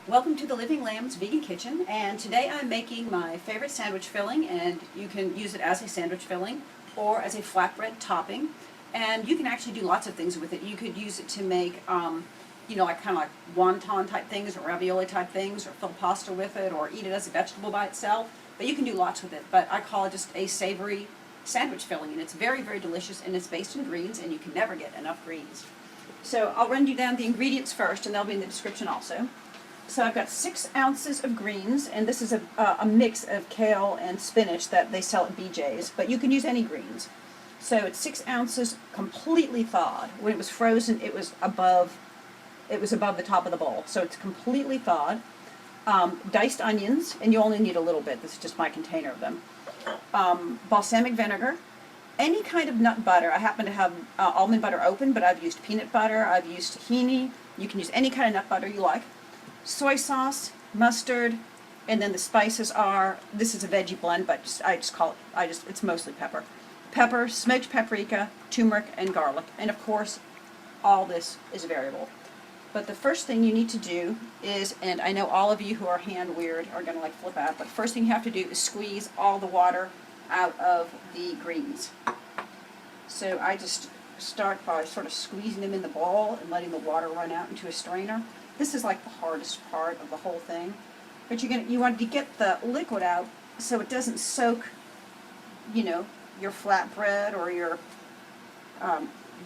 Welcome to the Living Lamb's Vegan Kitchen, and today I'm making my favorite sandwich filling, and you can use it as a sandwich filling or as a flatbread topping, and you can actually do lots of things with it. You could use it to make, like kind of like wonton type things or ravioli type things, or fill pasta with it, or eat it as a vegetable by itself, but you can do lots with it. But I call it just a savory sandwich filling, and it's very, very delicious, and it's based in greens, and you can never get enough greens. So I'll run you down the ingredients first, and they'll be in the description also. So I've got 6 ounces of greens, and this is a mix of kale and spinach that they sell at BJ's, but you can use any greens. So it's 6 ounces completely thawed. When it was frozen, it was above the top of the bowl, so it's completely thawed. Diced onions, and you only need a little bit. This is just my container of them. Balsamic vinegar, any kind of nut butter. I happen to have almond butter open, but I've used peanut butter, I've used tahini. You can use any kind of nut butter you like. Soy sauce, mustard, and then the spices are, this is a veggie blend, but it's mostly pepper. Pepper, smoked paprika, turmeric, and garlic. And of course, all this is variable. But the first thing you need to do is, and I know all of you who are hand weird are going to flip out, but first thing you have to do is squeeze all the water out of the greens. So I just start by sort of squeezing them in the bowl and letting the water run out into a strainer. This is like the hardest part of the whole thing, but you want to get the liquid out so it doesn't soak, your flatbread or your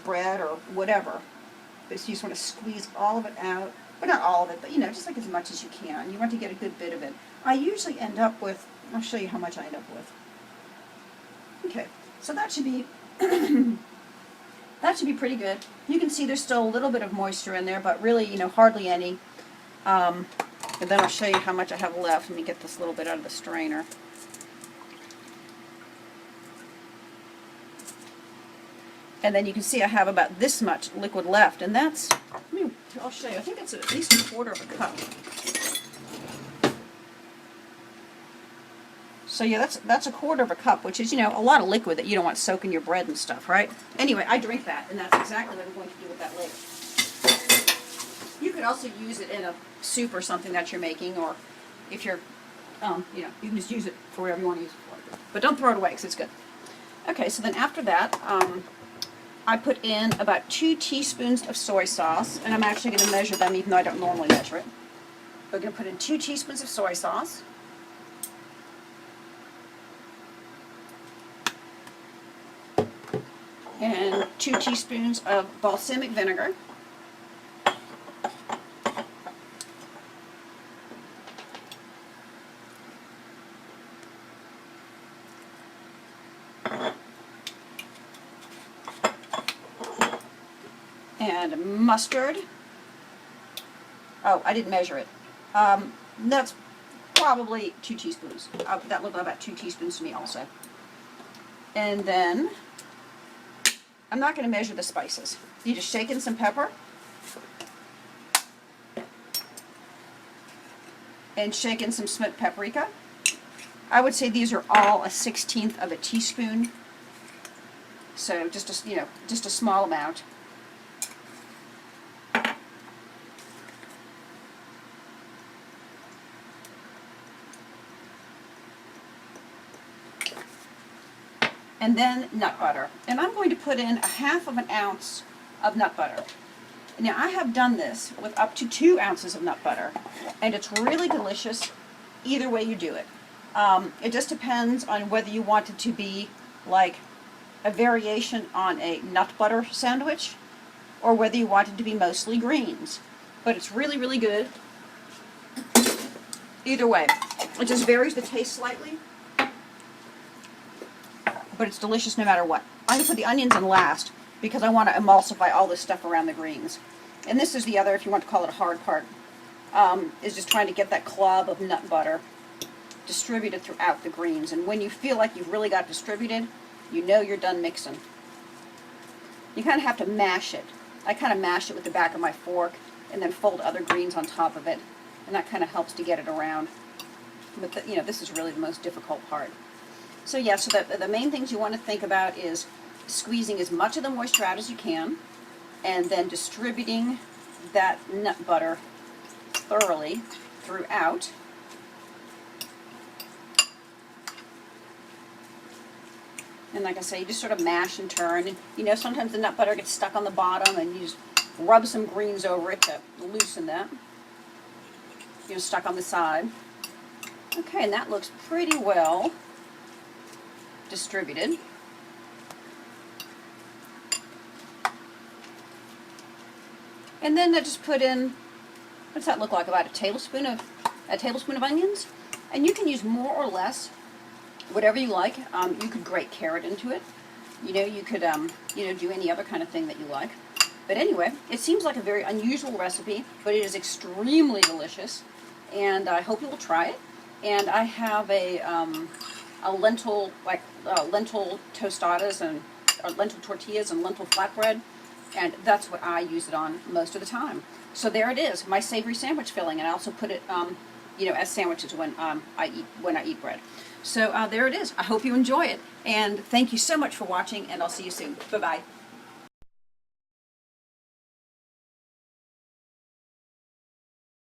bread or whatever. But so you just want to squeeze all of it out, well, not all of it, but just like as much as you can. You want to get a good bit of it. I usually end up with, I'll show you how much I end up with. Okay, so that should be that should be pretty good. You can see there's still a little bit of moisture in there, but really, hardly any. And then I'll show you how much I have left. Let me get this little bit out of the strainer. And then you can see I have about this much liquid left, and that's, I'll show you. I think it's at least a quarter of a cup. So yeah, that's a quarter of a cup, which is, a lot of liquid that you don't want soaking your bread and stuff, right? Anyway, I drink that, and that's exactly what I'm going to do with that later. You could also use it in a soup or something that you're making, or if you're, you can just use it for whatever you want to use it for. But don't throw it away, because it's good. Okay, so then after that, I put in about 2 teaspoons of soy sauce, and I'm actually going to measure them, even though I don't normally measure it. We're going to put in 2 teaspoons of soy sauce. And 2 teaspoons of balsamic vinegar. And mustard. Oh, I didn't measure it. That's probably 2 teaspoons. That looked like about 2 teaspoons to me also. And then I'm not going to measure the spices. You just shake in some pepper and shake in some smoked paprika. I would say these are all 1/16 of a teaspoon, so just a small amount. And then nut butter. And I'm going to put in 1/2 ounce of nut butter. Now I have done this with up to 2 ounces of nut butter, and it's really delicious either way you do it. It just depends on whether you want it to be like a variation on a nut butter sandwich, or whether you want it to be mostly greens. But it's really, really good either way. It just varies the taste slightly, but it's delicious no matter what. I'm going to put the onions in last because I want to emulsify all this stuff around the greens. And this is the other, if you want to call it a hard part, is just trying to get that clove of nut butter distributed throughout the greens. And when you feel like you've really got it distributed, you know you're done mixing. You kind of have to mash it. I kind of mash it with the back of my fork and then fold other greens on top of it, and that kind of helps to get it around. But this is really the most difficult part. So yeah, so the main things you want to think about is squeezing as much of the moisture out as you can, and then distributing that nut butter thoroughly throughout. And like I say, you just sort of mash and turn. And, you know, sometimes the nut butter gets stuck on the bottom, and you just rub some greens over it to loosen that. You know, stuck on the side. Okay, and that looks pretty well distributed. And then I just put in, what does that look like? About a tablespoon of onions. And you can use more or less, whatever you like. You could grate carrot into it. You know, you could you know, do any other kind of thing that you like. But anyway, it seems like a very unusual recipe, but it is extremely delicious, and I hope you will try it. And I have a lentil, lentil tostadas and lentil tortillas and lentil flatbread, and that's what I use it on most of the time. So there it is, my savory sandwich filling, and I also put it, you know, as sandwiches when I eat bread. So there it is. I hope you enjoy it, and thank you so much for watching, and I'll see you soon. Bye-bye.